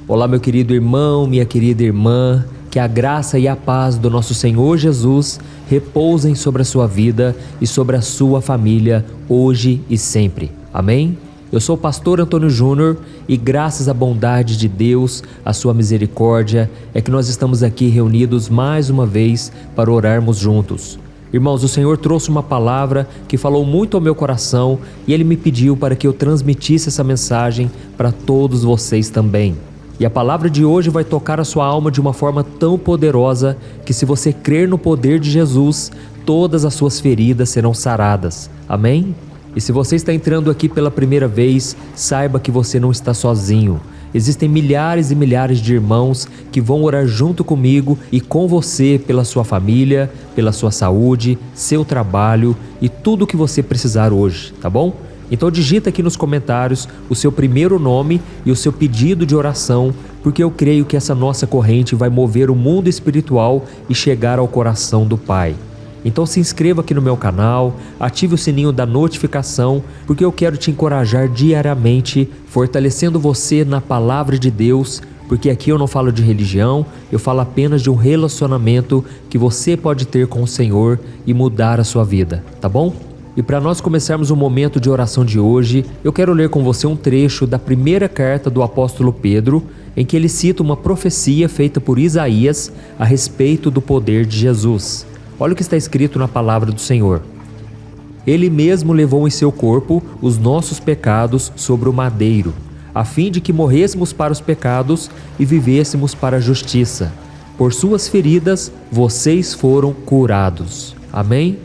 Olá, meu querido irmão, minha querida irmã, que a graça e a paz do nosso Senhor Jesus repousem sobre a sua vida e sobre a sua família, hoje e sempre. Amém? Eu sou o pastor Antônio Júnior e graças à bondade de Deus, à sua misericórdia, é que nós estamos aqui reunidos mais uma vez para orarmos juntos. Irmãos, o Senhor trouxe uma palavra que falou muito ao meu coração e Ele me pediu para que eu transmitisse essa mensagem para todos vocês também. E a palavra de hoje vai tocar a sua alma de uma forma tão poderosa que, se você crer no poder de Jesus, todas as suas feridas serão saradas. Amém? E se você está entrando aqui pela primeira vez, saiba que você não está sozinho. Existem milhares e milhares de irmãos que vão orar junto comigo e com você pela sua família, pela sua saúde, seu trabalho e tudo o que você precisar hoje, tá bom? Então digita aqui nos comentários o seu primeiro nome e o seu pedido de oração, porque eu creio que essa nossa corrente vai mover o mundo espiritual e chegar ao coração do Pai. Então se inscreva aqui no meu canal, ative o sininho da notificação, porque eu quero te encorajar diariamente, fortalecendo você na palavra de Deus, porque aqui eu não falo de religião, eu falo apenas de um relacionamento que você pode ter com o Senhor e mudar a sua vida, tá bom? E para nós começarmos o momento de oração de hoje, eu quero ler com você um trecho da primeira carta do apóstolo Pedro, em que ele cita uma profecia feita por Isaías a respeito do poder de Jesus. Olha o que está escrito na palavra do Senhor. Ele mesmo levou em seu corpo os nossos pecados sobre o madeiro, a fim de que morrêssemos para os pecados e vivêssemos para a justiça. Por suas feridas, vocês foram curados. Amém?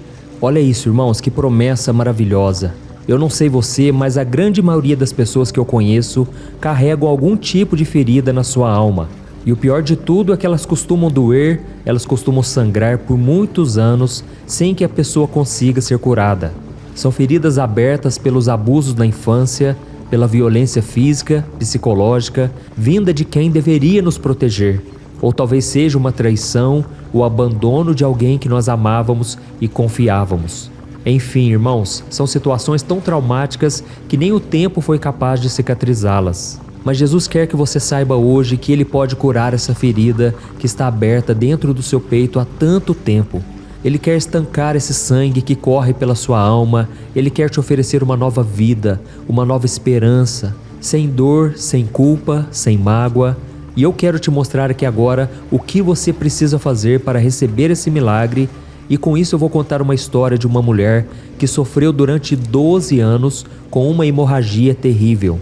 Olha isso, irmãos, que promessa maravilhosa. Eu não sei você, mas a grande maioria das pessoas que eu conheço carregam algum tipo de ferida na sua alma. E o pior de tudo é que elas costumam doer, elas costumam sangrar por muitos anos sem que a pessoa consiga ser curada. São feridas abertas pelos abusos da infância, pela violência física, psicológica, vinda de quem deveria nos proteger. Ou talvez seja uma traição, o abandono de alguém que nós amávamos e confiávamos. Enfim, irmãos, são situações tão traumáticas que nem o tempo foi capaz de cicatrizá-las. Mas Jesus quer que você saiba hoje que Ele pode curar essa ferida que está aberta dentro do seu peito há tanto tempo. Ele quer estancar esse sangue que corre pela sua alma. Ele quer te oferecer uma nova vida, uma nova esperança, sem dor, sem culpa, sem mágoa. E eu quero te mostrar aqui agora o que você precisa fazer para receber esse milagre. E com isso eu vou contar uma história de uma mulher que sofreu durante 12 anos com uma hemorragia terrível.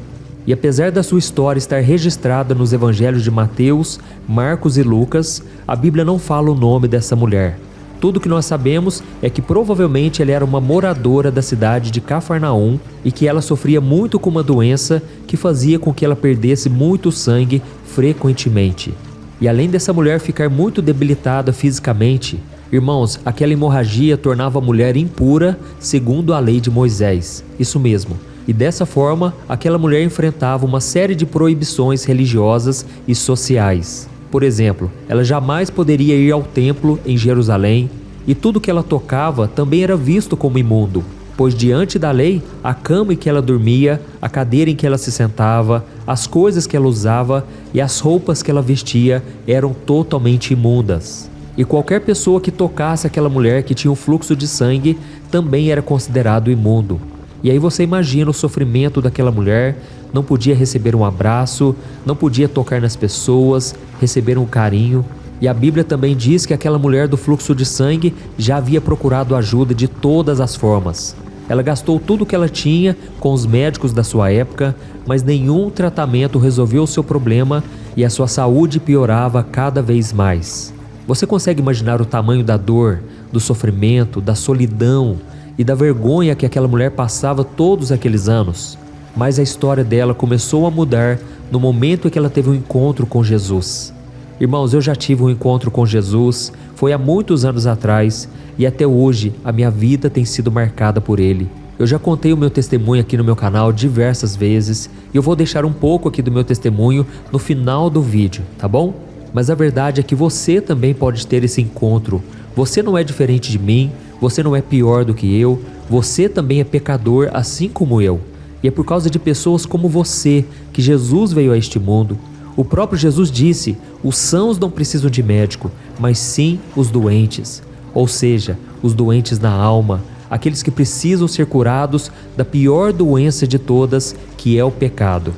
E apesar da sua história estar registrada nos evangelhos de Mateus, Marcos e Lucas, a Bíblia não fala o nome dessa mulher. Tudo que nós sabemos é que provavelmente ela era uma moradora da cidade de Cafarnaum e que ela sofria muito com uma doença que fazia com que ela perdesse muito sangue frequentemente. E além dessa mulher ficar muito debilitada fisicamente, irmãos, aquela hemorragia tornava a mulher impura segundo a lei de Moisés. Isso mesmo. E dessa forma, aquela mulher enfrentava uma série de proibições religiosas e sociais. Por exemplo, ela jamais poderia ir ao templo em Jerusalém e tudo que ela tocava também era visto como imundo, pois diante da lei, a cama em que ela dormia, a cadeira em que ela se sentava, as coisas que ela usava e as roupas que ela vestia eram totalmente imundas. E qualquer pessoa que tocasse aquela mulher que tinha um fluxo de sangue também era considerado imundo. E aí você imagina o sofrimento daquela mulher, não podia receber um abraço, não podia tocar nas pessoas, receber um carinho. E a Bíblia também diz que aquela mulher do fluxo de sangue já havia procurado ajuda de todas as formas. Ela gastou tudo o que ela tinha com os médicos da sua época, mas nenhum tratamento resolveu o seu problema e a sua saúde piorava cada vez mais. Você consegue imaginar o tamanho da dor, do sofrimento, da solidão e da vergonha que aquela mulher passava todos aqueles anos? Mas a história dela começou a mudar no momento em que ela teve um encontro com Jesus. Irmãos, eu já tive um encontro com Jesus, foi há muitos anos atrás, e até hoje a minha vida tem sido marcada por Ele. Eu já contei o meu testemunho aqui no meu canal diversas vezes, e eu vou deixar um pouco aqui do meu testemunho no final do vídeo, tá bom? Mas a verdade é que você também pode ter esse encontro. Você não é diferente de mim, você não é pior do que eu, você também é pecador assim como eu. E é por causa de pessoas como você que Jesus veio a este mundo. O próprio Jesus disse: os sãos não precisam de médico, mas sim os doentes. Ou seja, os doentes na alma, aqueles que precisam ser curados da pior doença de todas, que é o pecado.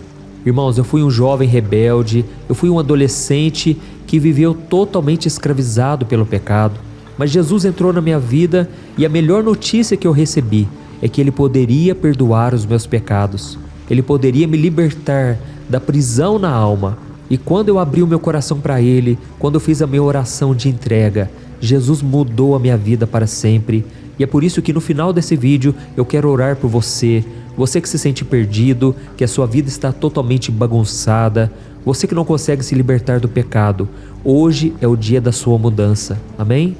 Irmãos, eu fui um jovem rebelde, eu fui um adolescente que viveu totalmente escravizado pelo pecado. Mas Jesus entrou na minha vida e a melhor notícia que eu recebi é que Ele poderia perdoar os meus pecados. Ele poderia me libertar da prisão na alma. E quando eu abri o meu coração para Ele, quando eu fiz a minha oração de entrega, Jesus mudou a minha vida para sempre. E é por isso que no final desse vídeo eu quero orar por você, você que se sente perdido, que a sua vida está totalmente bagunçada, você que não consegue se libertar do pecado. Hoje é o dia da sua mudança, amém?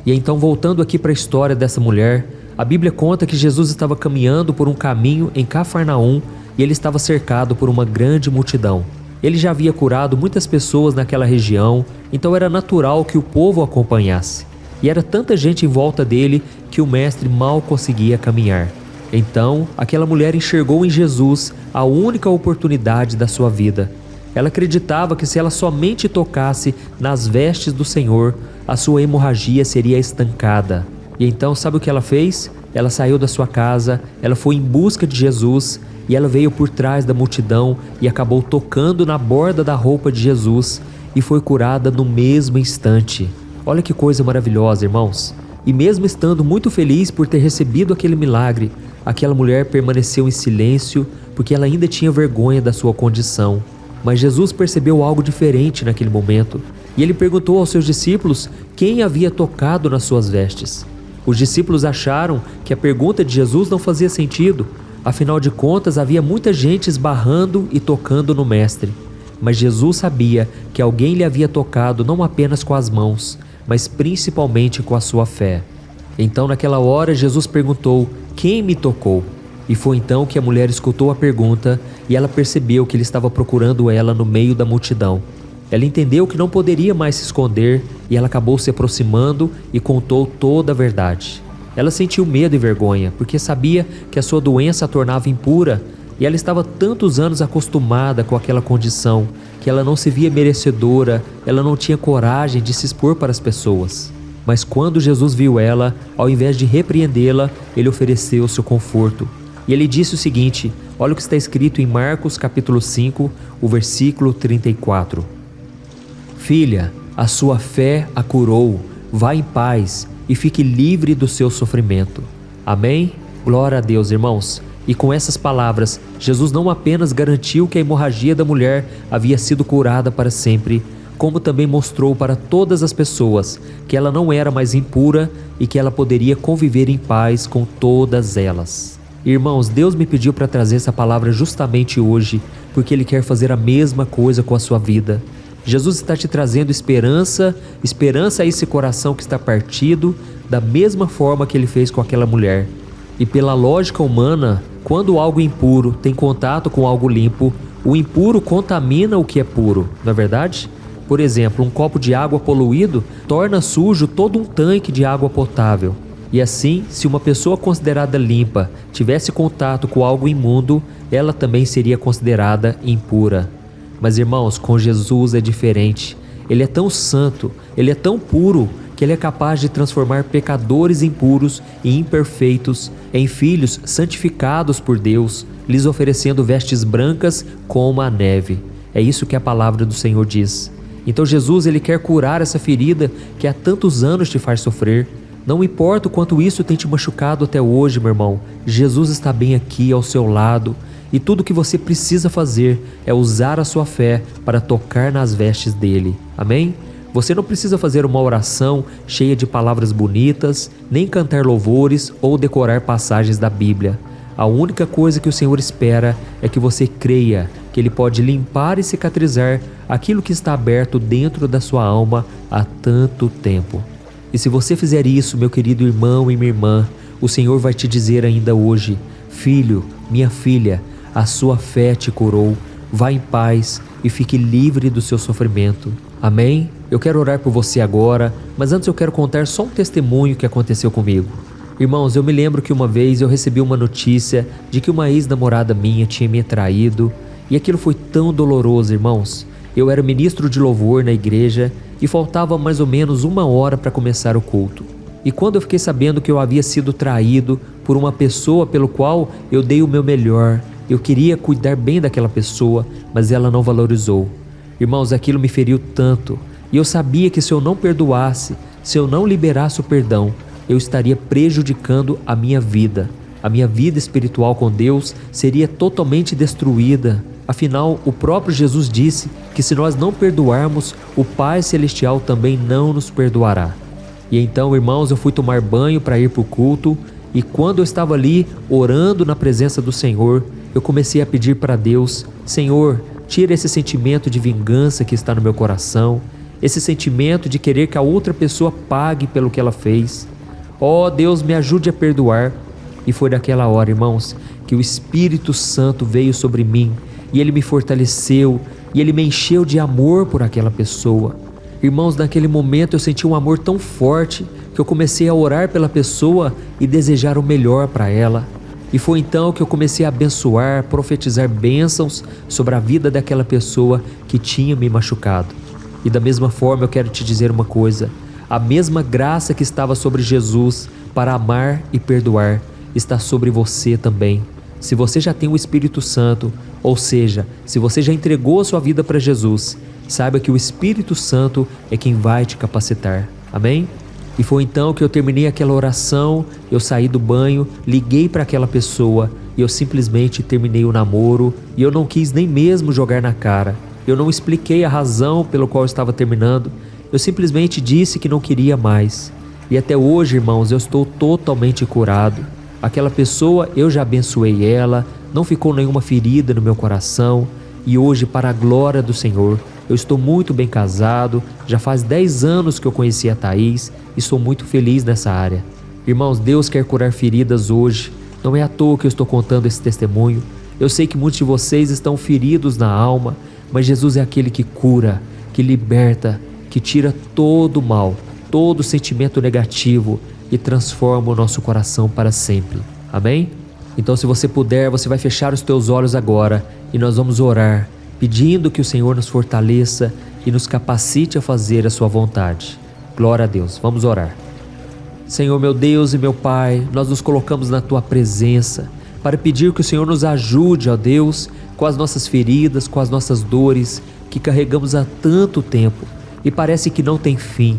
E então, voltando aqui para a história dessa mulher, a Bíblia conta que Jesus estava caminhando por um caminho em Cafarnaum e ele estava cercado por uma grande multidão. Ele já havia curado muitas pessoas naquela região, então era natural que o povo o acompanhasse. E era tanta gente em volta dele que o mestre mal conseguia caminhar. Então, aquela mulher enxergou em Jesus a única oportunidade da sua vida. Ela acreditava que se ela somente tocasse nas vestes do Senhor, a sua hemorragia seria estancada. E então, sabe o que ela fez? Ela saiu da sua casa, ela foi em busca de Jesus e ela veio por trás da multidão e acabou tocando na borda da roupa de Jesus e foi curada no mesmo instante. Olha que coisa maravilhosa, irmãos. E mesmo estando muito feliz por ter recebido aquele milagre, aquela mulher permaneceu em silêncio porque ela ainda tinha vergonha da sua condição. Mas Jesus percebeu algo diferente naquele momento e ele perguntou aos seus discípulos quem havia tocado nas suas vestes. Os discípulos acharam que a pergunta de Jesus não fazia sentido, afinal de contas havia muita gente esbarrando e tocando no mestre. Mas Jesus sabia que alguém lhe havia tocado não apenas com as mãos, mas principalmente com a sua fé. Então naquela hora Jesus perguntou: quem me tocou? E foi então que a mulher escutou a pergunta e ela percebeu que ele estava procurando ela no meio da multidão. Ela entendeu que não poderia mais se esconder e ela acabou se aproximando e contou toda a verdade. Ela sentiu medo e vergonha porque sabia que a sua doença a tornava impura e ela estava tantos anos acostumada com aquela condição que ela não se via merecedora, ela não tinha coragem de se expor para as pessoas. Mas quando Jesus viu ela, ao invés de repreendê-la, ele ofereceu o seu conforto. E ele disse o seguinte, olha o que está escrito em Marcos capítulo 5, o versículo 34. Filha, a sua fé a curou, vá em paz e fique livre do seu sofrimento. Amém? Glória a Deus, irmãos. E com essas palavras, Jesus não apenas garantiu que a hemorragia da mulher havia sido curada para sempre, como também mostrou para todas as pessoas que ela não era mais impura e que ela poderia conviver em paz com todas elas. Irmãos, Deus me pediu para trazer essa palavra justamente hoje, porque Ele quer fazer a mesma coisa com a sua vida. Jesus está te trazendo esperança a esse coração que está partido, da mesma forma que Ele fez com aquela mulher. E pela lógica humana, quando algo impuro tem contato com algo limpo, o impuro contamina o que é puro, não é verdade? Por exemplo, um copo de água poluído torna sujo todo um tanque de água potável. E assim, se uma pessoa considerada limpa tivesse contato com algo imundo, ela também seria considerada impura. Mas irmãos, com Jesus é diferente. Ele é tão santo, Ele é tão puro, que Ele é capaz de transformar pecadores impuros e imperfeitos em filhos santificados por Deus, lhes oferecendo vestes brancas como a neve. É isso que a palavra do Senhor diz. Então Jesus, Ele quer curar essa ferida que há tantos anos te faz sofrer. Não importa o quanto isso tem te machucado até hoje, meu irmão, Jesus está bem aqui ao seu lado. E tudo o que você precisa fazer é usar a sua fé para tocar nas vestes dele. Amém? Você não precisa fazer uma oração cheia de palavras bonitas, nem cantar louvores ou decorar passagens da Bíblia. A única coisa que o Senhor espera é que você creia que Ele pode limpar e cicatrizar aquilo que está aberto dentro da sua alma há tanto tempo. E se você fizer isso, meu querido irmão e minha irmã, o Senhor vai te dizer ainda hoje: filho, minha filha, a sua fé te curou, vá em paz e fique livre do seu sofrimento. Amém? Eu quero orar por você agora, mas antes eu quero contar só um testemunho que aconteceu comigo. Irmãos, eu me lembro que uma vez eu recebi uma notícia de que uma ex-namorada minha tinha me traído, e aquilo foi tão doloroso, irmãos. Eu era ministro de louvor na igreja e faltava mais ou menos 1 hora para começar o culto. E quando eu fiquei sabendo que eu havia sido traído por uma pessoa pelo qual eu dei o meu melhor, eu queria cuidar bem daquela pessoa, mas ela não valorizou. Irmãos, aquilo me feriu tanto, e eu sabia que se eu não perdoasse, se eu não liberasse o perdão, eu estaria prejudicando a minha vida. A minha vida espiritual com Deus seria totalmente destruída. Afinal, o próprio Jesus disse que se nós não perdoarmos, o Pai Celestial também não nos perdoará. E então, irmãos, eu fui tomar banho para ir para o culto, e quando eu estava ali orando na presença do Senhor, eu comecei a pedir para Deus: Senhor, tira esse sentimento de vingança que está no meu coração, esse sentimento de querer que a outra pessoa pague pelo que ela fez. Ó Deus, me ajude a perdoar. E foi naquela hora, irmãos, que o Espírito Santo veio sobre mim, e Ele me fortaleceu, e Ele me encheu de amor por aquela pessoa. Irmãos, naquele momento eu senti um amor tão forte que eu comecei a orar pela pessoa e desejar o melhor para ela. E foi então que eu comecei a abençoar, profetizar bênçãos sobre a vida daquela pessoa que tinha me machucado. E da mesma forma eu quero te dizer uma coisa: a mesma graça que estava sobre Jesus para amar e perdoar está sobre você também. Se você já tem o Espírito Santo, ou seja, se você já entregou a sua vida para Jesus, saiba que o Espírito Santo é quem vai te capacitar. Amém? E foi então que eu terminei aquela oração, eu saí do banho, liguei para aquela pessoa e eu simplesmente terminei o namoro, e eu não quis nem mesmo jogar na cara. Eu não expliquei a razão pelo qual eu estava terminando, eu simplesmente disse que não queria mais. E até hoje, irmãos, eu estou totalmente curado. Aquela pessoa, eu já abençoei ela, não ficou nenhuma ferida no meu coração, e hoje, para a glória do Senhor, eu estou muito bem casado, já faz 10 anos que eu conheci a Thaís e sou muito feliz nessa área. Irmãos, Deus quer curar feridas hoje, não é à toa que eu estou contando esse testemunho. Eu sei que muitos de vocês estão feridos na alma, mas Jesus é aquele que cura, que liberta, que tira todo o mal, todo sentimento negativo e transforma o nosso coração para sempre. Amém? Então, se você puder, você vai fechar os teus olhos agora e nós vamos orar, pedindo que o Senhor nos fortaleça e nos capacite a fazer a sua vontade. Glória a Deus. Vamos orar. Senhor, meu Deus e meu Pai, nós nos colocamos na tua presença para pedir que o Senhor nos ajude, ó Deus, com as nossas feridas, com as nossas dores que carregamos há tanto tempo e parece que não tem fim.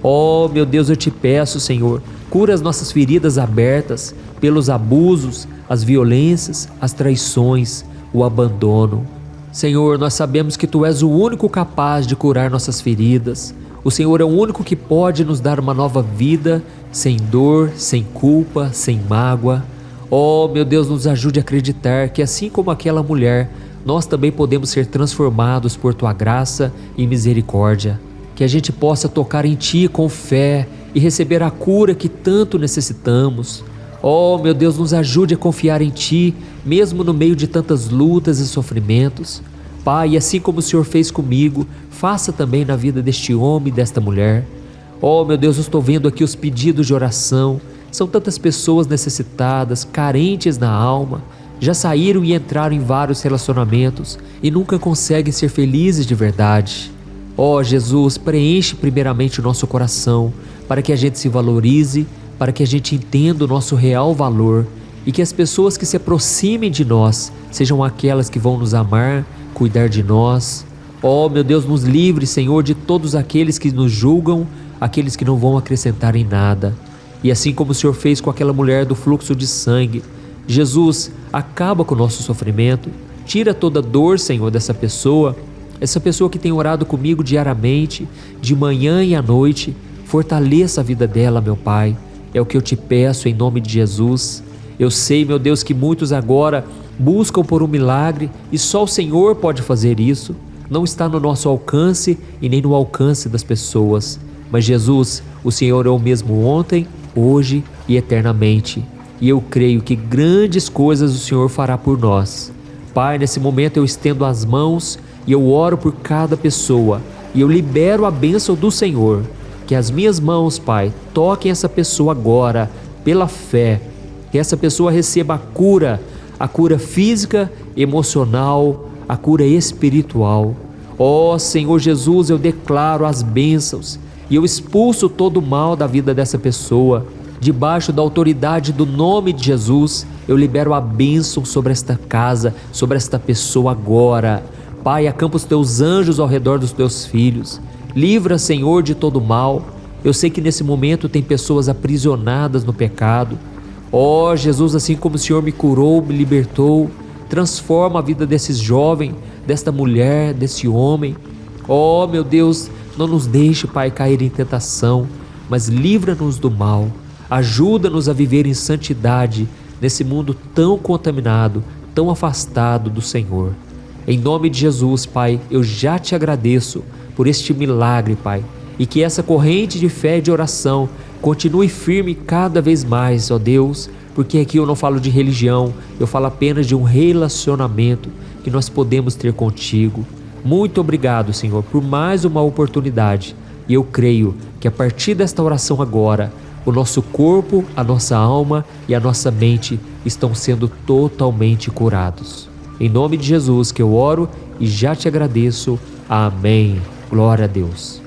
Oh, meu Deus, eu te peço, Senhor, cura as nossas feridas abertas pelos abusos, as violências, as traições, o abandono. Senhor, nós sabemos que Tu és o único capaz de curar nossas feridas. O Senhor é o único que pode nos dar uma nova vida, sem dor, sem culpa, sem mágoa. Oh, meu Deus, nos ajude a acreditar que assim como aquela mulher, nós também podemos ser transformados por Tua graça e misericórdia. Que a gente possa tocar em Ti com fé e receber a cura que tanto necessitamos. Oh, meu Deus, nos ajude a confiar em Ti, mesmo no meio de tantas lutas e sofrimentos. Pai, assim como o Senhor fez comigo, faça também na vida deste homem e desta mulher. Oh, meu Deus, eu estou vendo aqui os pedidos de oração. São tantas pessoas necessitadas, carentes na alma, já saíram e entraram em vários relacionamentos e nunca conseguem ser felizes de verdade. Ó Jesus, preenche primeiramente o nosso coração, para que a gente se valorize, para que a gente entenda o nosso real valor e que as pessoas que se aproximem de nós sejam aquelas que vão nos amar, cuidar de nós. Ó meu Deus, nos livre, Senhor, de todos aqueles que nos julgam, aqueles que não vão acrescentar em nada. E assim como o Senhor fez com aquela mulher do fluxo de sangue, Jesus, acaba com o nosso sofrimento, tira toda dor, Senhor, dessa pessoa, essa pessoa que tem orado comigo diariamente, de manhã e à noite. Fortaleça a vida dela, meu Pai, é o que eu te peço em nome de Jesus. Eu sei, meu Deus, que muitos agora buscam por um milagre e só o Senhor pode fazer isso. Não está no nosso alcance e nem no alcance das pessoas. Mas Jesus, o Senhor é o mesmo ontem, hoje e eternamente. E eu creio que grandes coisas o Senhor fará por nós. Pai, nesse momento eu estendo as mãos e eu oro por cada pessoa. E eu libero a bênção do Senhor. Que as minhas mãos, Pai, toquem essa pessoa agora, pela fé. Que essa pessoa receba a cura física, emocional, a cura espiritual. Ó Senhor Jesus, eu declaro as bênçãos e eu expulso todo o mal da vida dessa pessoa. Debaixo da autoridade do nome de Jesus, eu libero a bênção sobre esta casa, sobre esta pessoa agora. Pai, acampa os teus anjos ao redor dos teus filhos. Livra, Senhor, de todo mal. Eu sei que nesse momento tem pessoas aprisionadas no pecado. Ó Jesus, assim como o Senhor me curou, me libertou, transforma a vida desses jovens, desta mulher, desse homem. Ó meu Deus, não nos deixe, Pai, cair em tentação, mas livra-nos do mal. Ajuda-nos a viver em santidade nesse mundo tão contaminado, tão afastado do Senhor. Em nome de Jesus, Pai, eu já te agradeço por este milagre, Pai, e que essa corrente de fé e de oração continue firme cada vez mais, ó Deus, porque aqui eu não falo de religião, eu falo apenas de um relacionamento que nós podemos ter contigo. Muito obrigado, Senhor, por mais uma oportunidade, e eu creio que a partir desta oração agora, o nosso corpo, a nossa alma e a nossa mente estão sendo totalmente curados. Em nome de Jesus que eu oro e já te agradeço. Amém. Glória a Deus.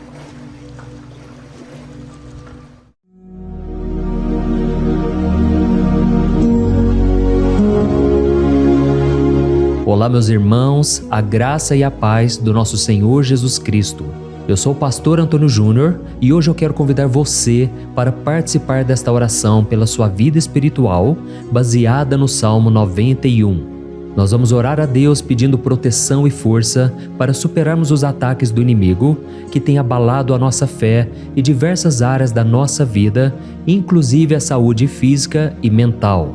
Olá, meus irmãos, a graça e a paz do nosso Senhor Jesus Cristo. Eu sou o pastor Antônio Júnior e hoje eu quero convidar você para participar desta oração pela sua vida espiritual, baseada no Salmo 91. Nós vamos orar a Deus pedindo proteção e força para superarmos os ataques do inimigo que tem abalado a nossa fé e diversas áreas da nossa vida, inclusive a saúde física e mental.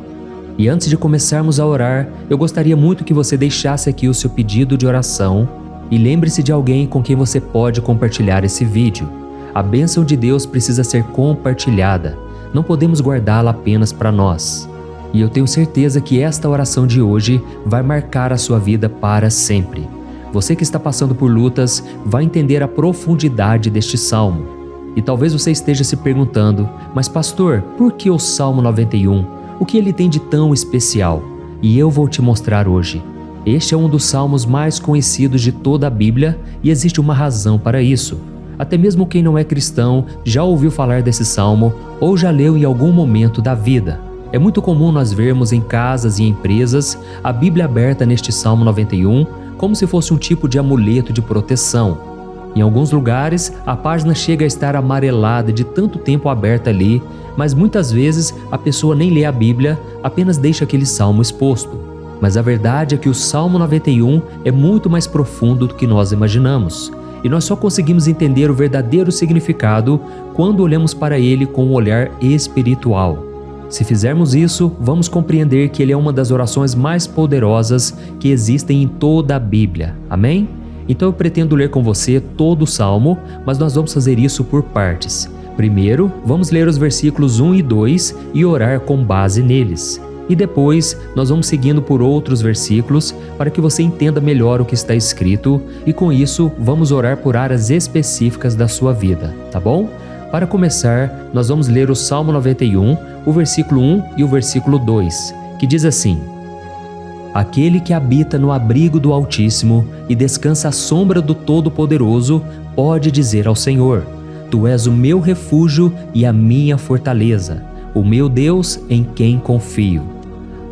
E antes de começarmos a orar, eu gostaria muito que você deixasse aqui o seu pedido de oração e lembre-se de alguém com quem você pode compartilhar esse vídeo. A bênção de Deus precisa ser compartilhada, não podemos guardá-la apenas para nós. E eu tenho certeza que esta oração de hoje vai marcar a sua vida para sempre. Você que está passando por lutas vai entender a profundidade deste salmo. E talvez você esteja se perguntando, mas pastor, por que o Salmo 91? O que ele tem de tão especial? E eu vou te mostrar hoje. Este é um dos salmos mais conhecidos de toda a Bíblia e existe uma razão para isso. Até mesmo quem não é cristão já ouviu falar desse salmo ou já leu em algum momento da vida. É muito comum nós vermos em casas e empresas a Bíblia aberta neste Salmo 91 como se fosse um tipo de amuleto de proteção. Em alguns lugares, a página chega a estar amarelada de tanto tempo aberta ali, mas muitas vezes a pessoa nem lê a Bíblia, apenas deixa aquele salmo exposto. Mas a verdade é que o Salmo 91 é muito mais profundo do que nós imaginamos. E nós só conseguimos entender o verdadeiro significado quando olhamos para ele com um olhar espiritual. Se fizermos isso, vamos compreender que ele é uma das orações mais poderosas que existem em toda a Bíblia. Amém? Então eu pretendo ler com você todo o Salmo, mas nós vamos fazer isso por partes. Primeiro, vamos ler os versículos 1 e 2 e orar com base neles. E depois, nós vamos seguindo por outros versículos para que você entenda melhor o que está escrito e com isso, vamos orar por áreas específicas da sua vida, tá bom? Para começar, nós vamos ler o Salmo 91, o versículo 1 e o versículo 2, que diz assim: Aquele que habita no abrigo do Altíssimo e descansa à sombra do Todo-Poderoso pode dizer ao Senhor: Tu és o meu refúgio e a minha fortaleza, o meu Deus em quem confio.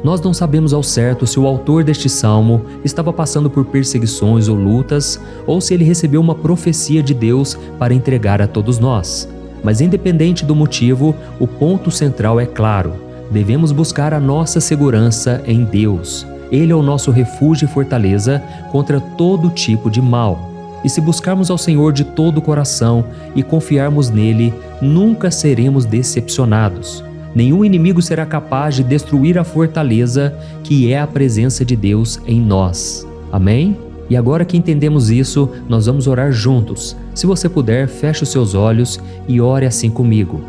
Nós não sabemos ao certo se o autor deste salmo estava passando por perseguições ou lutas, ou se ele recebeu uma profecia de Deus para entregar a todos nós. Mas independente do motivo, o ponto central é claro: devemos buscar a nossa segurança em Deus. Ele é o nosso refúgio e fortaleza contra todo tipo de mal. E se buscarmos ao Senhor de todo o coração e confiarmos nele, nunca seremos decepcionados. Nenhum inimigo será capaz de destruir a fortaleza que é a presença de Deus em nós. Amém? E agora que entendemos isso, nós vamos orar juntos. Se você puder, feche os seus olhos e ore assim comigo.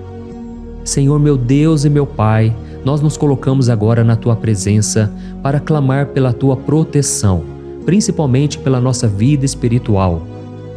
Senhor meu Deus e meu Pai, nós nos colocamos agora na Tua presença para clamar pela Tua proteção, principalmente pela nossa vida espiritual.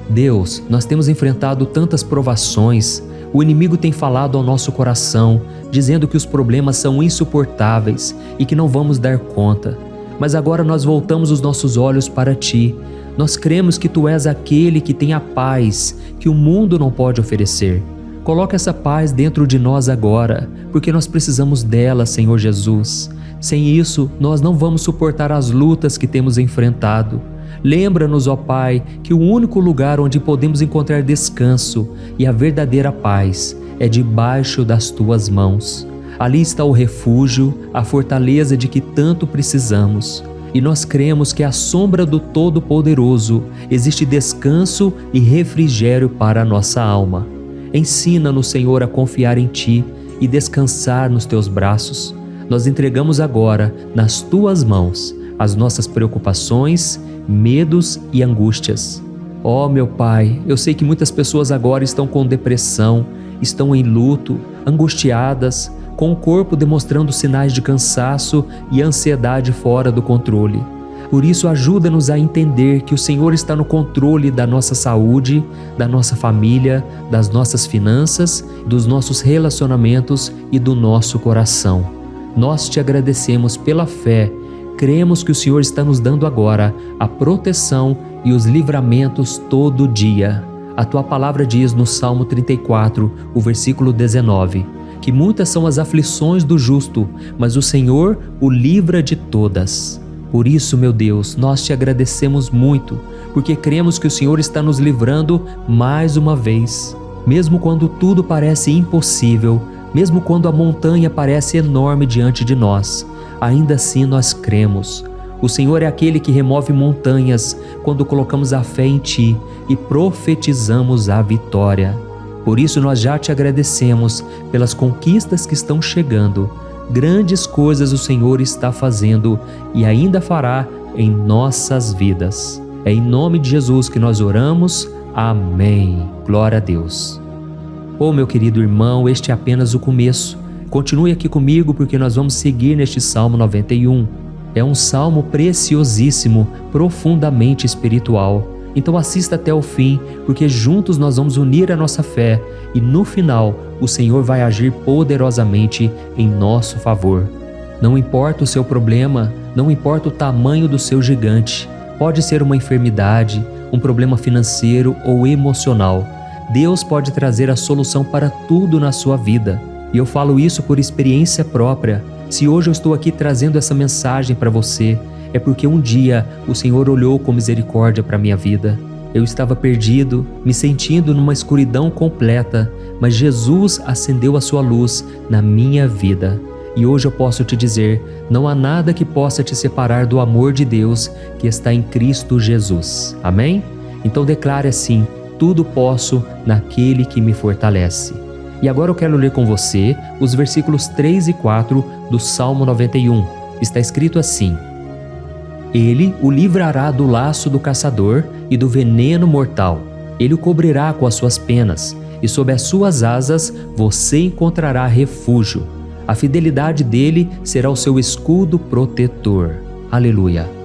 Deus, nós temos enfrentado tantas provações, o inimigo tem falado ao nosso coração, dizendo que os problemas são insuportáveis e que não vamos dar conta. Mas agora nós voltamos os nossos olhos para Ti. Nós cremos que Tu és aquele que tem a paz que o mundo não pode oferecer. Coloca essa paz dentro de nós agora, porque nós precisamos dela, Senhor Jesus. Sem isso, nós não vamos suportar as lutas que temos enfrentado. Lembra-nos, ó Pai, que o único lugar onde podemos encontrar descanso e a verdadeira paz é debaixo das Tuas mãos. Ali está o refúgio, a fortaleza de que tanto precisamos. E nós cremos que à sombra do Todo-Poderoso existe descanso e refrigério para a nossa alma. Ensina-nos, Senhor, a confiar em Ti e descansar nos Teus braços. Nós entregamos agora, nas Tuas mãos, as nossas preocupações, medos e angústias. Ó meu Pai, eu sei que muitas pessoas agora estão com depressão, estão em luto, angustiadas, com o corpo demonstrando sinais de cansaço e ansiedade fora do controle. Por isso, ajuda-nos a entender que o Senhor está no controle da nossa saúde, da nossa família, das nossas finanças, dos nossos relacionamentos e do nosso coração. Nós Te agradecemos pela fé. Cremos que o Senhor está nos dando agora a proteção e os livramentos todo dia. A Tua palavra diz no Salmo 34, o versículo 19, que muitas são as aflições do justo, mas o Senhor o livra de todas. Por isso, meu Deus, nós Te agradecemos muito, porque cremos que o Senhor está nos livrando mais uma vez. Mesmo quando tudo parece impossível, mesmo quando a montanha parece enorme diante de nós, ainda assim nós cremos. O Senhor é aquele que remove montanhas quando colocamos a fé em Ti e profetizamos a vitória. Por isso nós já Te agradecemos pelas conquistas que estão chegando. Grandes coisas o Senhor está fazendo e ainda fará em nossas vidas. É em nome de Jesus que nós oramos. Amém. Glória a Deus. Oh, meu querido irmão, este é apenas o começo. Continue aqui comigo porque nós vamos seguir neste Salmo 91. É um salmo preciosíssimo, profundamente espiritual. Então assista até o fim, porque juntos nós vamos unir a nossa fé e no final o Senhor vai agir poderosamente em nosso favor. Não importa o seu problema, não importa o tamanho do seu gigante, pode ser uma enfermidade, um problema financeiro ou emocional. Deus pode trazer a solução para tudo na sua vida. E eu falo isso por experiência própria. Se hoje eu estou aqui trazendo essa mensagem para você, é porque um dia o Senhor olhou com misericórdia para a minha vida. Eu estava perdido, me sentindo numa escuridão completa, mas Jesus acendeu a sua luz na minha vida. E hoje eu posso te dizer, não há nada que possa te separar do amor de Deus que está em Cristo Jesus. Amém? Então declare assim: tudo posso naquele que me fortalece. E agora eu quero ler com você os versículos 3 e 4 do Salmo 91. Está escrito assim: Ele o livrará do laço do caçador e do veneno mortal. Ele o cobrirá com as suas penas, e sob as suas asas você encontrará refúgio. A fidelidade dele será o seu escudo protetor. Aleluia.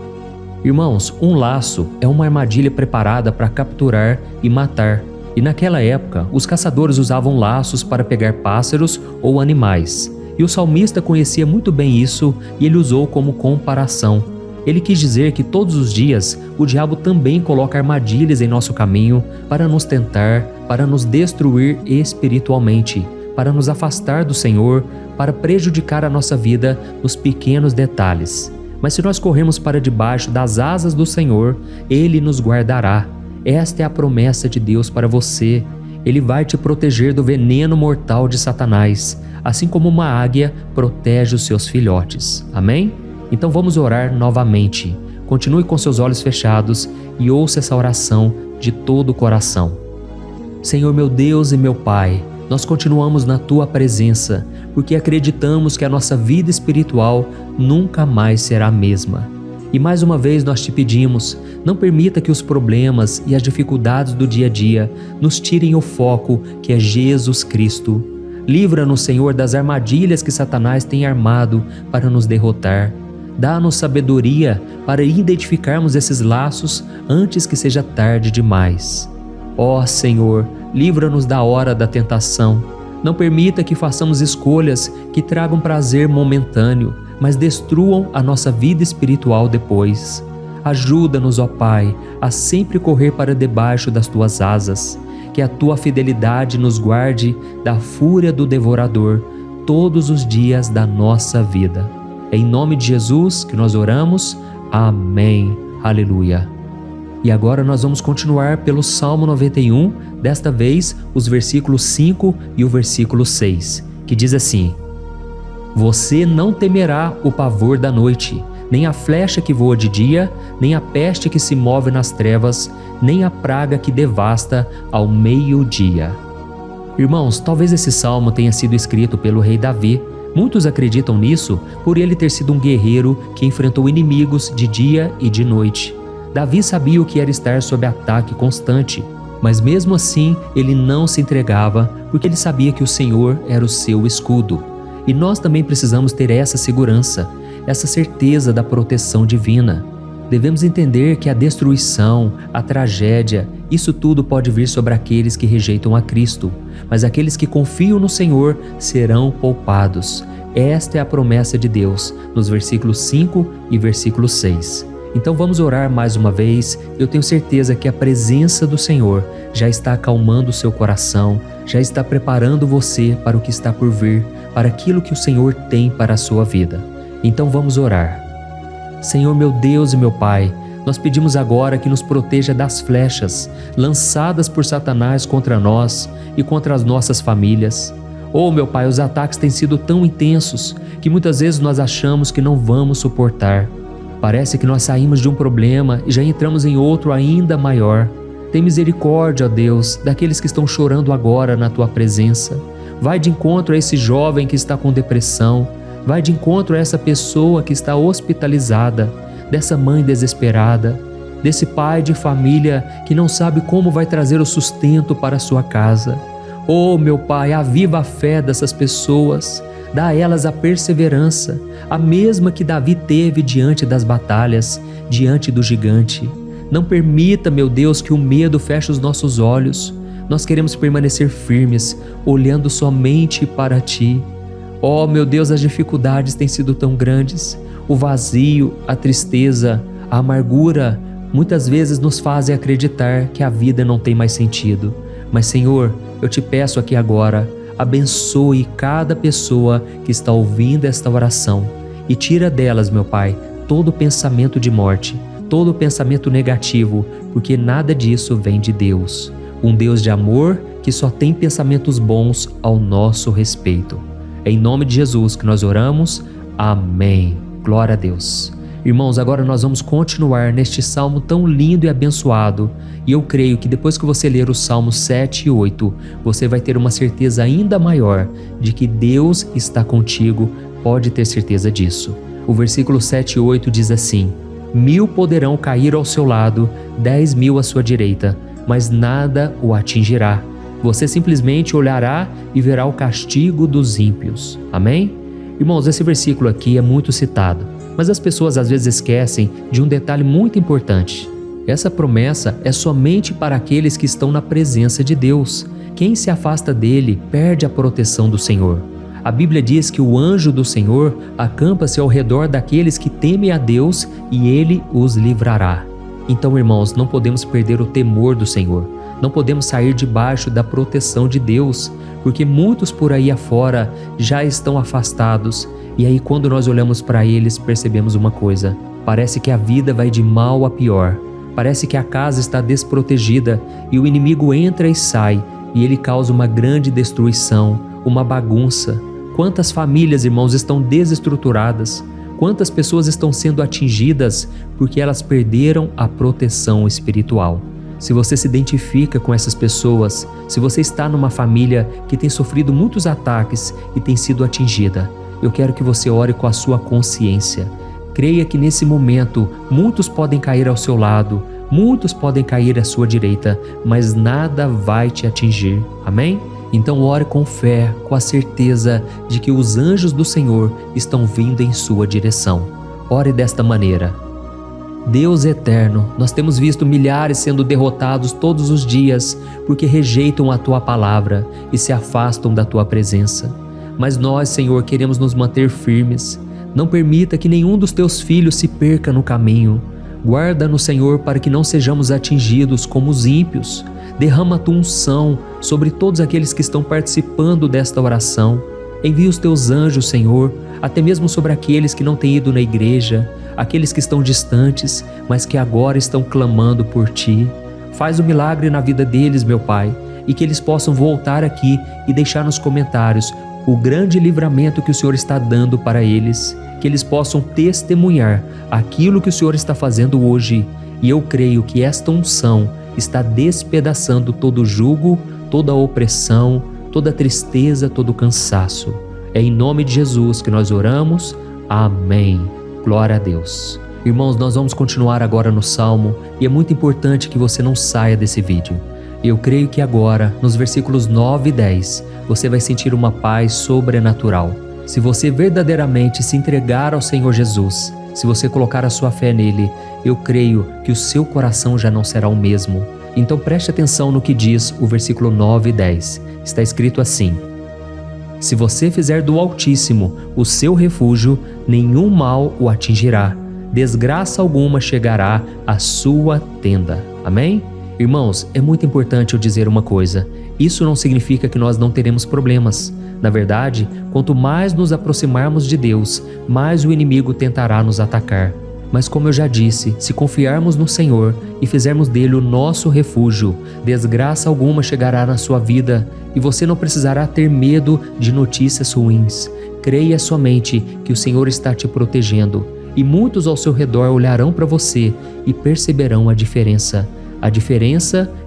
Irmãos, um laço é uma armadilha preparada para capturar e matar. E naquela época, os caçadores usavam laços para pegar pássaros ou animais. E o salmista conhecia muito bem isso e ele usou como comparação. Ele quis dizer que todos os dias o diabo também coloca armadilhas em nosso caminho para nos tentar, para nos destruir espiritualmente, para nos afastar do Senhor, para prejudicar a nossa vida nos pequenos detalhes. Mas se nós corrermos para debaixo das asas do Senhor, Ele nos guardará. Esta é a promessa de Deus para você. Ele vai te proteger do veneno mortal de Satanás, assim como uma águia protege os seus filhotes. Amém? Então vamos orar novamente. Continue com seus olhos fechados e ouça essa oração de todo o coração. Senhor meu Deus e meu Pai, nós continuamos na Tua presença, porque acreditamos que a nossa vida espiritual nunca mais será a mesma. E mais uma vez nós Te pedimos, não permita que os problemas e as dificuldades do dia a dia nos tirem o foco que é Jesus Cristo. Livra-nos, Senhor, das armadilhas que Satanás tem armado para nos derrotar. Dá-nos sabedoria para identificarmos esses laços antes que seja tarde demais. Ó Senhor, livra-nos da hora da tentação. Não permita que façamos escolhas que tragam prazer momentâneo, mas destruam a nossa vida espiritual depois. Ajuda-nos, ó Pai, a sempre correr para debaixo das tuas asas. Que a tua fidelidade nos guarde da fúria do devorador todos os dias da nossa vida. É em nome de Jesus que nós oramos. Amém. Aleluia. E agora nós vamos continuar pelo Salmo 91, desta vez os versículos 5 e o versículo 6, que diz assim: Você não temerá o pavor da noite, nem a flecha que voa de dia, nem a peste que se move nas trevas, nem a praga que devasta ao meio-dia. Irmãos, talvez esse salmo tenha sido escrito pelo rei Davi. Muitos acreditam nisso por ele ter sido um guerreiro que enfrentou inimigos de dia e de noite. Davi sabia o que era estar sob ataque constante, mas mesmo assim ele não se entregava porque ele sabia que o Senhor era o seu escudo. E nós também precisamos ter essa segurança, essa certeza da proteção divina. Devemos entender que a destruição, a tragédia, isso tudo pode vir sobre aqueles que rejeitam a Cristo, mas aqueles que confiam no Senhor serão poupados. Esta é a promessa de Deus, nos versículos 5 e versículo 6. Então vamos orar mais uma vez. Eu tenho certeza que a presença do Senhor já está acalmando o seu coração, já está preparando você para o que está por vir, para aquilo que o Senhor tem para a sua vida. Então vamos orar. Senhor meu Deus e meu Pai, nós pedimos agora que nos proteja das flechas lançadas por Satanás contra nós e contra as nossas famílias. Oh meu Pai, os ataques têm sido tão intensos que muitas vezes nós achamos que não vamos suportar. Parece que nós saímos de um problema e já entramos em outro ainda maior. Tem misericórdia, ó Deus, daqueles que estão chorando agora na Tua presença. Vai de encontro a esse jovem que está com depressão. Vai de encontro a essa pessoa que está hospitalizada, dessa mãe desesperada, desse pai de família que não sabe como vai trazer o sustento para a sua casa. Oh, meu Pai, aviva a fé dessas pessoas, dá a elas a perseverança, a mesma que Davi teve diante das batalhas, diante do gigante. Não permita, meu Deus, que o medo feche os nossos olhos. Nós queremos permanecer firmes, olhando somente para Ti. Oh, meu Deus, as dificuldades têm sido tão grandes. O vazio, a tristeza, a amargura, muitas vezes nos fazem acreditar que a vida não tem mais sentido. Mas, Senhor, eu te peço aqui agora, abençoe cada pessoa que está ouvindo esta oração e tira delas, meu Pai, todo pensamento de morte, todo pensamento negativo, porque nada disso vem de Deus. Um Deus de amor que só tem pensamentos bons ao nosso respeito. É em nome de Jesus que nós oramos. Amém. Glória a Deus. Irmãos, agora nós vamos continuar neste salmo tão lindo e abençoado. E eu creio que depois que você ler os salmos 7 e 8, você vai ter uma certeza ainda maior de que Deus está contigo. Pode ter certeza disso. O versículo 7 e 8 diz assim: 1000 poderão cair ao seu lado, 10.000 à sua direita, mas nada o atingirá. Você simplesmente olhará e verá o castigo dos ímpios. Amém? Irmãos, esse versículo aqui é muito citado, mas as pessoas às vezes esquecem de um detalhe muito importante. Essa promessa é somente para aqueles que estão na presença de Deus. Quem se afasta dele perde a proteção do Senhor. A Bíblia diz que o anjo do Senhor acampa-se ao redor daqueles que temem a Deus e ele os livrará. Então, irmãos, não podemos perder o temor do Senhor. Não podemos sair debaixo da proteção de Deus, porque muitos por aí afora já estão afastados. E aí, quando nós olhamos para eles, percebemos uma coisa: parece que a vida vai de mal a pior. Parece que a casa está desprotegida e o inimigo entra e sai, e ele causa uma grande destruição, uma bagunça. Quantas famílias, irmãos, estão desestruturadas? Quantas pessoas estão sendo atingidas porque elas perderam a proteção espiritual? Se você se identifica com essas pessoas, se você está numa família que tem sofrido muitos ataques e tem sido atingida, eu quero que você ore com a sua consciência. Creia que nesse momento muitos podem cair ao seu lado, muitos podem cair à sua direita, mas nada vai te atingir. Amém? Então ore com fé, com a certeza de que os anjos do Senhor estão vindo em sua direção. Ore desta maneira: Deus eterno, nós temos visto milhares sendo derrotados todos os dias porque rejeitam a Tua palavra e se afastam da Tua presença. Mas nós, Senhor, queremos nos manter firmes. Não permita que nenhum dos Teus filhos se perca no caminho. Guarda-nos, Senhor, para que não sejamos atingidos como os ímpios. Derrama a tua unção sobre todos aqueles que estão participando desta oração. Envia os teus anjos, Senhor, até mesmo sobre aqueles que não têm ido na igreja, aqueles que estão distantes, mas que agora estão clamando por Ti. Faz um milagre na vida deles, meu Pai, e que eles possam voltar aqui e deixar nos comentários o grande livramento que o Senhor está dando para eles, que eles possam testemunhar aquilo que o Senhor está fazendo hoje. E eu creio que esta unção está despedaçando todo jugo, toda opressão, toda tristeza, todo cansaço. É em nome de Jesus que nós oramos. Amém. Glória a Deus. Irmãos, nós vamos continuar agora no Salmo e é muito importante que você não saia desse vídeo. Eu creio que agora, nos versículos 9 e 10, você vai sentir uma paz sobrenatural. Se você verdadeiramente se entregar ao Senhor Jesus, se você colocar a sua fé nele, eu creio que o seu coração já não será o mesmo. Então preste atenção no que diz o versículo 9 e 10. Está escrito assim: Se você fizer do Altíssimo o seu refúgio, nenhum mal o atingirá, desgraça alguma chegará à sua tenda. Amém? Irmãos, é muito importante eu dizer uma coisa. Isso não significa que nós não teremos problemas. Na verdade, quanto mais nos aproximarmos de Deus, mais o inimigo tentará nos atacar. Mas como eu já disse, se confiarmos no Senhor e fizermos dele o nosso refúgio, desgraça alguma chegará na sua vida e você não precisará ter medo de notícias ruins. Creia somente que o Senhor está te protegendo e muitos ao seu redor olharão para você e perceberão a diferença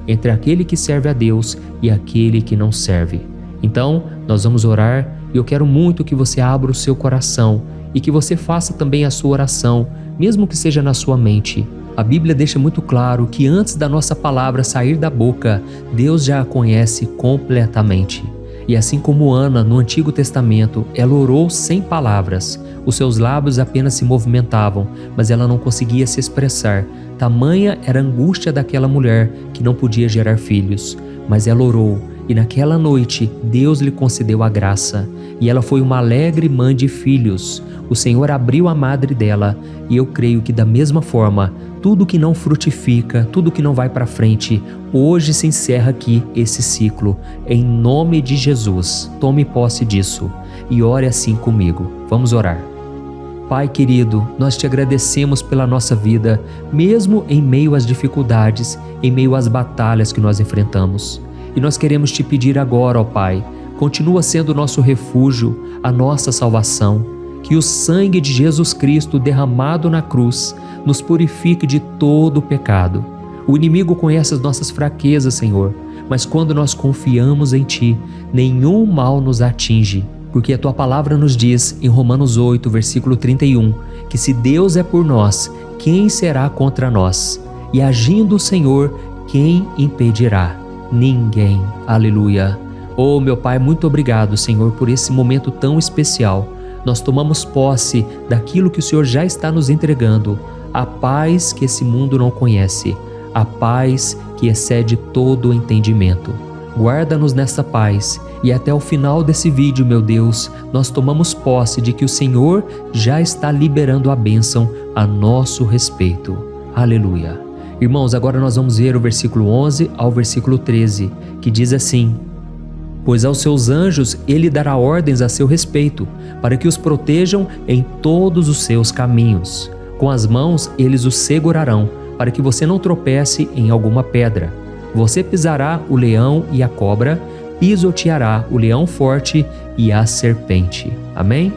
entre aquele que serve a Deus e aquele que não serve. Então, nós vamos orar e eu quero muito que você abra o seu coração e que você faça também a sua oração, mesmo que seja na sua mente. A Bíblia deixa muito claro que antes da nossa palavra sair da boca, Deus já a conhece completamente. E assim como Ana, no Antigo Testamento, ela orou sem palavras. Os seus lábios apenas se movimentavam, mas ela não conseguia se expressar. Tamanha era a angústia daquela mulher que não podia gerar filhos. Mas ela orou, e naquela noite Deus lhe concedeu a graça. E ela foi uma alegre mãe de filhos. O Senhor abriu a madre dela, e eu creio que da mesma forma, tudo que não frutifica, tudo que não vai para frente, hoje se encerra aqui esse ciclo. Em nome de Jesus, tome posse disso e ore assim comigo. Vamos orar. Pai querido, nós te agradecemos pela nossa vida, mesmo em meio às dificuldades, em meio às batalhas que nós enfrentamos. E nós queremos te pedir agora, ó Pai, continua sendo o nosso refúgio, a nossa salvação. Que o sangue de Jesus Cristo derramado na cruz nos purifique de todo o pecado. O inimigo conhece as nossas fraquezas, Senhor, mas quando nós confiamos em Ti, nenhum mal nos atinge, porque a Tua palavra nos diz em Romanos 8, versículo 31, que se Deus é por nós, quem será contra nós? E agindo o Senhor, quem impedirá? Ninguém. Aleluia. Oh, meu Pai, muito obrigado, Senhor, por esse momento tão especial. Nós tomamos posse daquilo que o Senhor já está nos entregando, a paz que esse mundo não conhece, a paz que excede todo o entendimento. Guarda-nos nessa paz e até o final desse vídeo, meu Deus, nós tomamos posse de que o Senhor já está liberando a bênção a nosso respeito. Aleluia. Irmãos, agora nós vamos ver o versículo 11 ao versículo 13, que diz assim: Pois aos seus anjos ele dará ordens a seu respeito, para que os protejam em todos os seus caminhos. Com as mãos eles os segurarão, para que você não tropece em alguma pedra. Você pisará o leão e a cobra, pisoteará o leão forte e a serpente. Amém?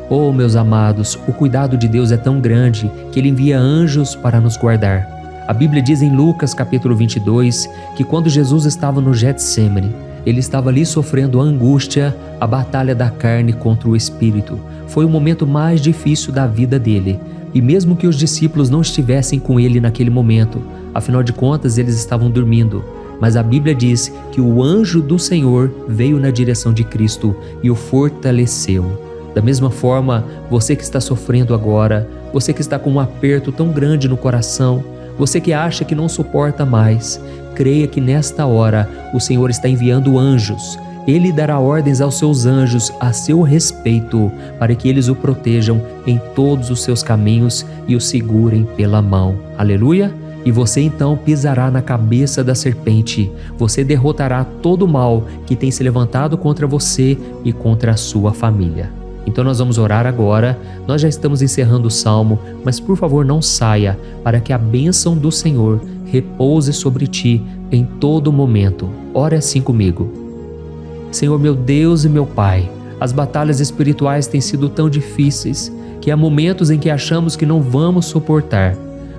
Oh, meus amados, o cuidado de Deus é tão grande que Ele envia anjos para nos guardar. A Bíblia diz em Lucas capítulo 22 que quando Jesus estava no Getsêmani, Ele estava ali sofrendo a angústia, a batalha da carne contra o espírito. Foi o momento mais difícil da vida dele. E mesmo que os discípulos não estivessem com ele naquele momento, afinal de contas eles estavam dormindo, mas a Bíblia diz que o anjo do Senhor veio na direção de Cristo e o fortaleceu. Da mesma forma, você que está sofrendo agora, você que está com um aperto tão grande no coração, você que acha que não suporta mais, creia que nesta hora o Senhor está enviando anjos. Ele dará ordens aos seus anjos a seu respeito, para que eles o protejam em todos os seus caminhos e o segurem pela mão. Aleluia! E você então pisará na cabeça da serpente. Você derrotará todo o mal que tem se levantado contra você e contra a sua família. Então nós vamos orar agora. Nós já estamos encerrando o salmo, mas por favor não saia, para que a bênção do Senhor repouse sobre ti em todo momento. Ore assim comigo. Senhor meu Deus e meu Pai, as batalhas espirituais têm sido tão difíceis que há momentos em que achamos que não vamos suportar.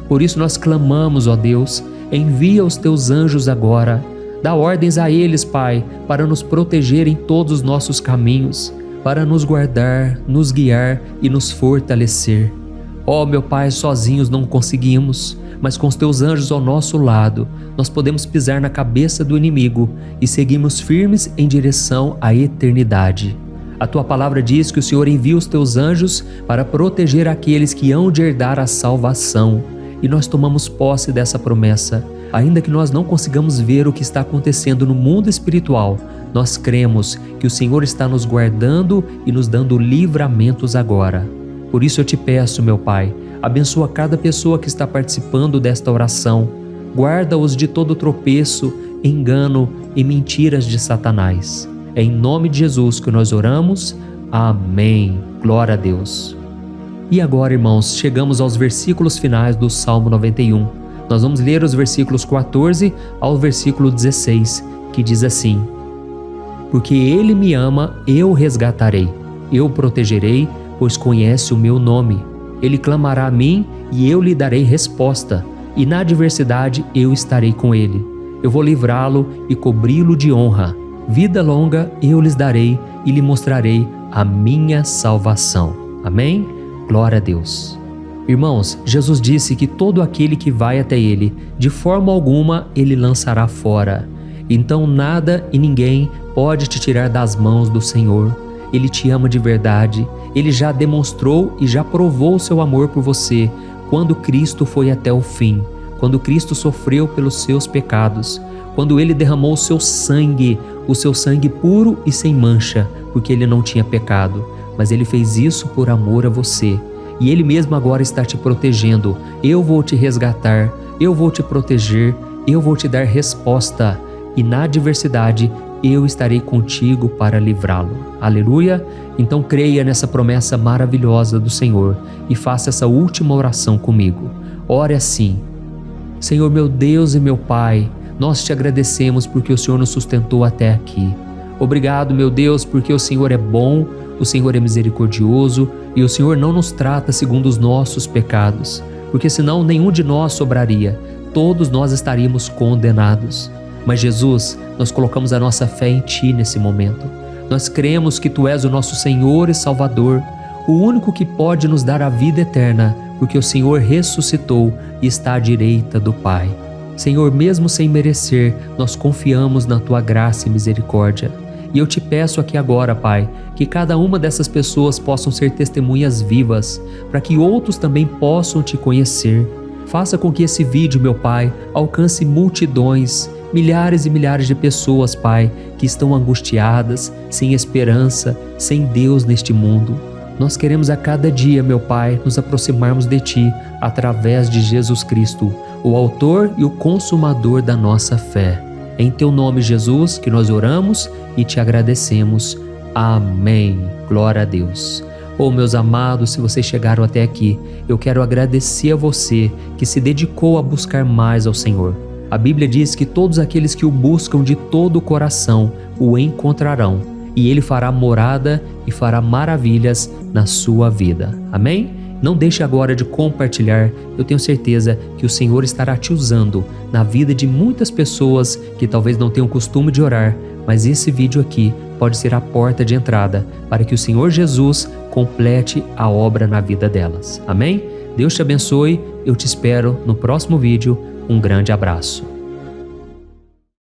Por isso nós clamamos, ó Deus, envia os teus anjos agora. Dá ordens a eles, Pai, para nos proteger em todos os nossos caminhos, para nos guardar, nos guiar e nos fortalecer. Ó meu Pai, sozinhos não conseguimos, mas com os teus anjos ao nosso lado, nós podemos pisar na cabeça do inimigo e seguirmos firmes em direção à eternidade. A tua palavra diz que o Senhor envia os teus anjos para proteger aqueles que hão de herdar a salvação. E nós tomamos posse dessa promessa. Ainda que nós não consigamos ver o que está acontecendo no mundo espiritual, nós cremos que o Senhor está nos guardando e nos dando livramentos agora. Por isso eu te peço, meu Pai, abençoa cada pessoa que está participando desta oração. Guarda-os de todo tropeço, engano e mentiras de Satanás. É em nome de Jesus que nós oramos. Amém. Glória a Deus. E agora, irmãos, chegamos aos versículos finais do Salmo 91. Nós vamos ler os versículos 14 ao versículo 16, que diz assim: Porque Ele me ama, eu o resgatarei, eu o protegerei, pois conhece o meu nome. Ele clamará a mim e eu lhe darei resposta, e na adversidade eu estarei com ele. Eu vou livrá-lo e cobri-lo de honra. Vida longa eu lhes darei e lhe mostrarei a minha salvação. Amém? Glória a Deus. Irmãos, Jesus disse que todo aquele que vai até Ele, de forma alguma Ele lançará fora. Então nada e ninguém pode te tirar das mãos do Senhor. Ele te ama de verdade. Ele já demonstrou e já provou o seu amor por você quando Cristo foi até o fim, quando Cristo sofreu pelos seus pecados, quando Ele derramou o seu sangue puro e sem mancha, porque Ele não tinha pecado. Mas Ele fez isso por amor a você. E Ele mesmo agora está te protegendo. Eu vou te resgatar, eu vou te proteger, eu vou te dar resposta. E na adversidade, eu estarei contigo para livrá-lo. Aleluia! Então creia nessa promessa maravilhosa do Senhor e faça essa última oração comigo. Ore assim: Senhor meu Deus e meu Pai, nós te agradecemos porque o Senhor nos sustentou até aqui. Obrigado, meu Deus, porque o Senhor é bom, o Senhor é misericordioso e o Senhor não nos trata segundo os nossos pecados, porque senão nenhum de nós sobraria, todos nós estaríamos condenados. Mas Jesus, nós colocamos a nossa fé em Ti nesse momento. Nós cremos que Tu és o nosso Senhor e Salvador, o único que pode nos dar a vida eterna, porque o Senhor ressuscitou e está à direita do Pai. Senhor, mesmo sem merecer, nós confiamos na Tua graça e misericórdia. E eu te peço aqui agora, Pai, que cada uma dessas pessoas possam ser testemunhas vivas, para que outros também possam Te conhecer. Faça com que esse vídeo, meu Pai, alcance multidões, milhares e milhares de pessoas, Pai, que estão angustiadas, sem esperança, sem Deus neste mundo. Nós queremos a cada dia, meu Pai, nos aproximarmos de Ti através de Jesus Cristo, o autor e o consumador da nossa fé. É em Teu nome, Jesus, que nós oramos e Te agradecemos. Amém. Glória a Deus. Oh, meus amados, se vocês chegaram até aqui, eu quero agradecer a você que se dedicou a buscar mais ao Senhor. A Bíblia diz que todos aqueles que o buscam de todo o coração o encontrarão, e Ele fará morada e fará maravilhas na sua vida. Amém? Não deixe agora de compartilhar, eu tenho certeza que o Senhor estará te usando na vida de muitas pessoas que talvez não tenham costume de orar, mas esse vídeo aqui pode ser a porta de entrada para que o Senhor Jesus complete a obra na vida delas. Amém? Deus te abençoe, eu te espero no próximo vídeo. Um grande abraço.